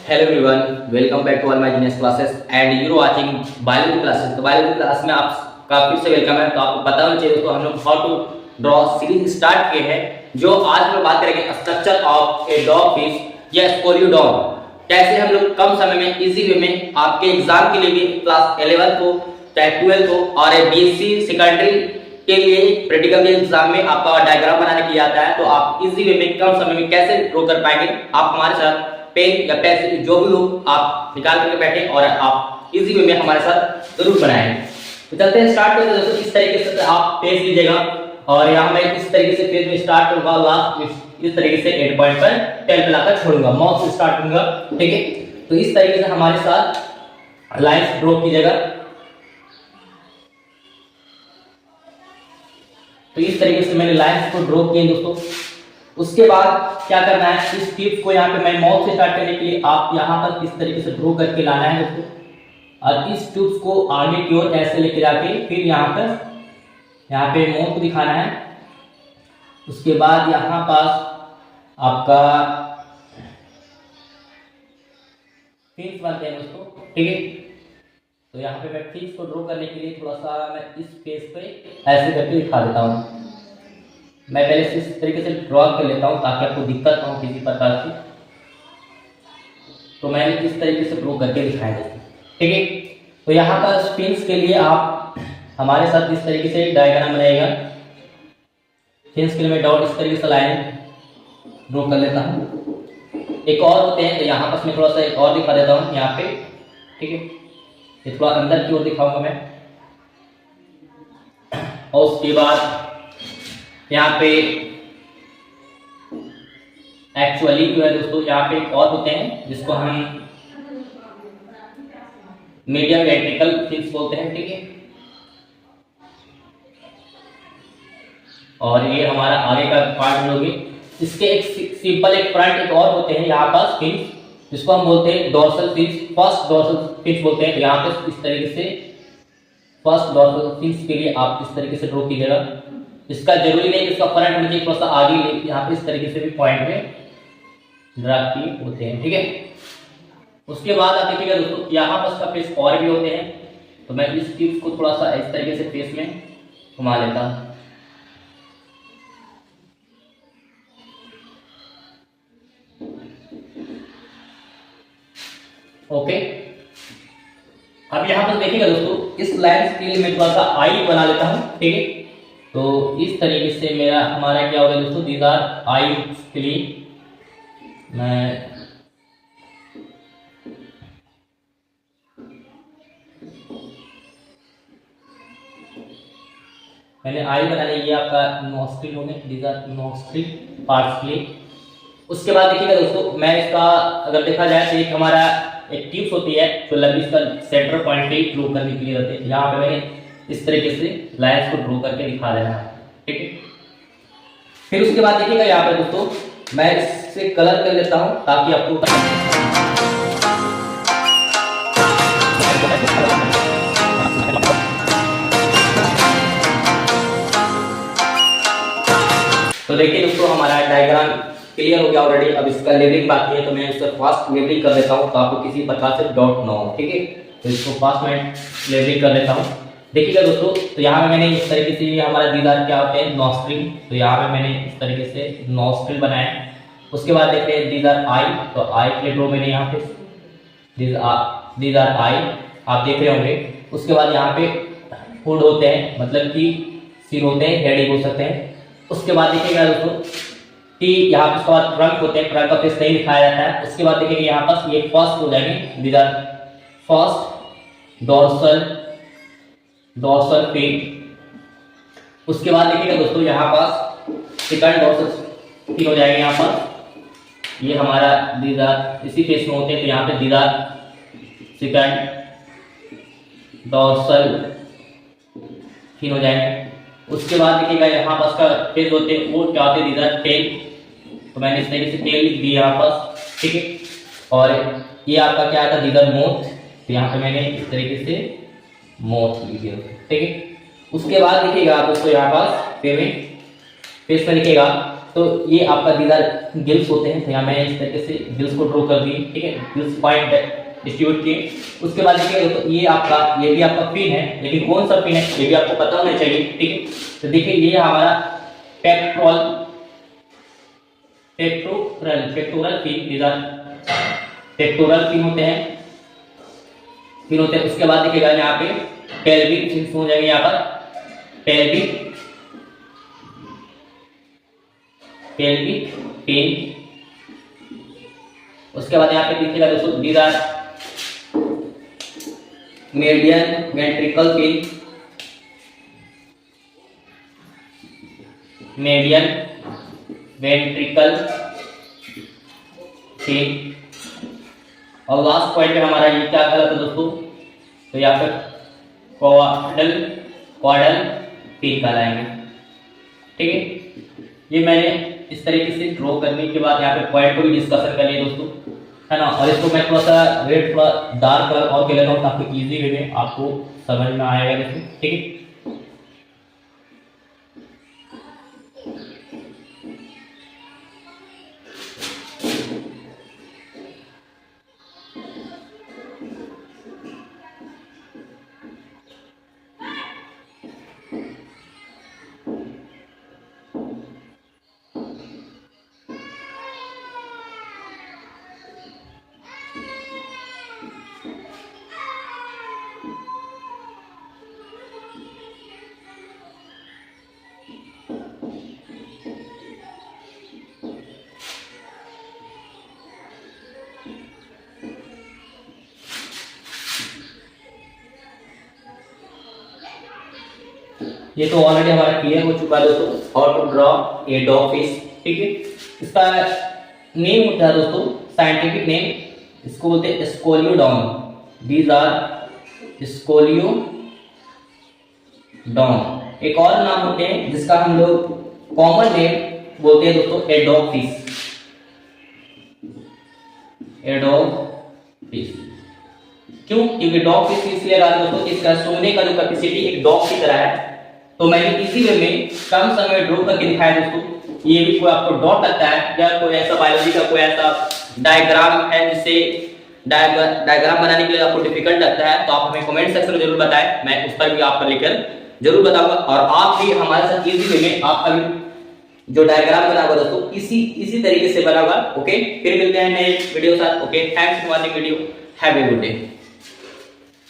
Hello everyone, welcome back to all my genius classes and you are watching biology classes. तो biology class में आपका फिर से welcome है। तो आपको पता होना चाहिए दोस्तों, हम लोग how to draw series start किए हैं, जो आज हम बात करेंगे structure of a dogfish या स्कोलियोडॉन। कैसे हम लोग कम समय में इजी वे में आपके एग्जाम के लिए भी क्लास 11 को चाहे 12 को और बीएससी सेकेंडरी के लिए प्रैक्टिकल के एग्जाम में आपका डायग्राम बनाने की आता है, तो आप इजी वे में कम समय में कैसे ड्रॉ कर पाएंगे। आप हमारे साथ पेन या पेंसिल जो भी हो आप निकाल करके बैठे और आप इजी वे में हमारे साथ जरूर बनाएं। तो चलते हैं, स्टार्ट करते हैं दोस्तों। इस तरीके से आप पेज लीजिएगा और यहाँ मैं इस तरीके से पेज में स्टार्ट करूंगा, लास्ट इस तरीके से एंड पॉइंट पर 10 पे लाकर छोड़ूंगा, माउस से स्टार्ट करूंगा। ठीक है, तो इस तरीके से हमारे साथ लाइंस ड्रॉ कीजिएगा। तो इस तरीके से मैंने लाइंस को ड्रॉ किए दोस्तों। उसके बाद क्या करना है, इस टिप्स को यहाँ पे मैं माउस से स्टार्ट करने के लिए आप यहाँ पर इस तरीके से ड्रॉ करके लाना है दोस्तों, और इस टिप्स को आगे की ओर ऐसे लेके जाके फिर यहाँ पे माउस को दिखाना है। उसके बाद यहाँ पास आपका फिंस बनते हैं दोस्तों। ठीक है, तो यहाँ पे मैं फिंस को ड्रॉ करने के लिए थोड़ा सा मैं इस पेज पे ऐसे करके दिखा देता हूँ। मैं पहले से इस तरीके से ड्रॉ कर लेता हूं ताकि आपको दिक्कत ना हो किसी प्रकार की। तो मैंने इस तरीके से ड्रॉ करके दिखाया है। ठीक है, तो यहाँ पर फिंस के लिए आप हमारे साथ इस तरीके से डायग्राम बनाएगा। फिंस के लिए मैं डॉट इस तरीके से लाइन ड्रॉ कर लेता हूँ। एक और होते हैं, तो यहाँ पर मैं थोड़ा सा एक और दिखा देता हूँ यहाँ पे। ठीक है, ये थोड़ा अंदर की ओर दिखाऊंगा मैं। और उसके बाद यहाँ पे एक्चुअली जो है दोस्तों, यहाँ पे एक और होते हैं जिसको हम मीडियम वेंट्रिकल फिंस बोलते हैं। ठीक है, और ये हमारा आगे का पार्ट लोगे। इसके एक सिंपल एक फ्रंट एक और होते हैं यहाँ पास फिंस, जिसको हम बोलते हैं dorsal fins, first dorsal fins बोलते हैं। यहाँ पे इस तरीके से फर्स्ट डोर्सल फिंस के लिए आप इस तरीके से ड्रॉ कीजिएगा। इसका जरूरी नहीं कि इसका फ्रंट नीचे थोड़ा सा आगे ले, यहाँ पे इस तरीके से भी पॉइंट में ड्रा किए होते हैं। ठीक है, उसके बाद आप देखिएगा दोस्तों, यहाँ पर इसका फेस और भी होते हैं। तो मैं इस टिप्स को थोड़ा सा इस तरीके से फेस में घुमा लेता हूँ। ओके, अब यहाँ पर देखिएगा दोस्तों, इस लाइन के लिए मैं थोड़ा सा आई बना लेता हूँ। ठीक है, तो इस तरीके से हमारा क्या होगा दोस्तों, दीज आर आई के लिए मैंने आई बना लिया। ये आपका नोस्ट्रिल हो गए, दीज आर नोस्ट्रिल पार्ट्स के लिए। उसके बाद देखिएगा दोस्तों, मैं इसका अगर देखा जाए तो एक हमारा एक टिप्स होती है जो लंबी इसका सेंटर पॉइंट पे ड्रॉ करने के लिए रहते हैं। यहाँ पे मैंने इस तरीके से लाइंस को ड्रॉ करके दिखा देना है। ठीक है, फिर उसके बाद देखिएगा यहाँ पे दोस्तों, मैं इससे कलर कर लेता हूं ताकि आपको तो देखिए दोस्तों, हमारा डायग्राम क्लियर हो गया ऑलरेडी। अब इसका लेबलिंग बाकी है, तो मैं इसका फास्ट लेबलिंग कर लेता हूं ताकि किसी प्रकार से डॉट ना हो। ठीक है, तो इसको फास्ट मैं लेबलिंग कर लेता हूं। देखिएगा दोस्तों, तो यहाँ पे मैंने इस तरीके से हमारा दीदार क्या होते हैं, नॉस्ट्रिल। तो यहाँ पे मैंने इस तरीके से नॉस्ट्रिल बनाया। उसके बाद देखते हैं दीदार आई। तो आई के ड्रॉ मैंने यहाँ पे दीदार आई आप देख रहे होंगे। उसके बाद यहाँ पे हुड होते हैं, मतलब कि सिर होते हैं, हेड बोल सकते हैं। उसके बाद देखिएगा दोस्तों कि यहाँ पे उसके बाद ट्रंक होते हैं, ट्रंक का फेस नहीं दिखाया जाता है। उसके बाद देखिएगा यहाँ पास ये फर्स्ट हो जाएंगे, दीदार फर्स्ट डोर्सल फिन। उसके बाद देखिएगा दोस्तों, यहाँ पास सेकंड डोर्सल फिन हो जाएंगे। यहाँ पर ये हमारा दीदार इसी फेस में होते हैं, तो यहाँ पे दीदार सेकंड डोर्सल फिन हो जाएंगे। उसके बाद देखिएगा यहाँ पास का फेस होते हैं, वो क्या होते हैं, दीदार टेल। तो मैंने इस तरीके से टेल लिख दिया यहाँ पास। ठीक है, और ये आपका क्या आता है, दीदार मोथ। तो यहाँ पे मैंने इस तरीके से मोथ लिख दिया। ठीक है, उसके बाद देखिएगा आप दोस्तों, यहाँ पास फेस में लिखिएगा, तो ये आपका दीदार गिल्स होते हैं, तो यहाँ मैं इस तरीके से गिल्स को ड्रॉ कर दिए, ठीक है, गिल्स पॉइंट डिस्ट्रीब्यूट किए। उसके बाद देखिए तो ये भी आपका फिन है, लेकिन कौन सा फिन है ये भी आपको पता होना चाहिए, ठीक है। तो देखिए ये हमारा pectoral fin, these are pectoral fin होते हैं, उसके बाद देखिएगा यहाँ पे पेल्विक फिन्स हो जाएंगे, यहाँ पर पेल्विक फिन। उसके बाद यहाँ पे देखिएगा दोस्तों these are median ventricle fin, median ventricle fin. और लास्ट पॉइंट पे हमारा ये क्या कहलाता है दोस्तों, तो यहाँ पे क्वाडल फिन कहलाएंगे, ठीक है। ये मैंने इस तरीके से ड्रॉ करने के बाद यहाँ पे पॉइंट को भी डिस्कशन कर लिया दोस्तों, है ना। और इसको मैं थोड़ा सा रेड थोड़ा डार्क कलर और कर लेता हूँ ताकि इजी वे में आपको समझ में आएगा दोस्तों, ठीक है। ये तो ऑलरेडी हमारा क्लियर हो चुका है दोस्तों, how to draw a dogfish, ठीक है। इसका नेम होता है दोस्तों, साइंटिफिक नेम, इसको बोलते हैं स्कोलियोडॉन, दीज आर स्कोलियोडॉन। एक और नाम होते हैं जिसका हम लोग कॉमन नेम बोलते हैं दोस्तों a dog fish, a dog fish. क्यों? क्योंकि डॉग फिश इसलिए रहा दोस्तों, इसका सोने का जो कैपेसिटी एक डॉग की तरह है। तो मैंने इसी वे में कम समय ड्रॉ करके दिखाया दोस्तों। ये भी कोई आपको डॉट लगता है या कोई ऐसा बायोलॉजी का कोई ऐसा डायग्राम है जिससे डायग्राम बनाने के लिए आपको डिफिकल्ट लगता है, तो आप हमें कमेंट सेक्शन में जरूर बताएं, मैं उस पर भी आपको लेकर जरूर बताऊंगा। और आप भी हमारे साथ इजी वे में आपका भी जो डायग्राम बना होगा दोस्तों इसी तरीके से बना होगा। ओके, फिर मिलते हैं नए वीडियो साथ। Okay, thanks for watching video, have a good day.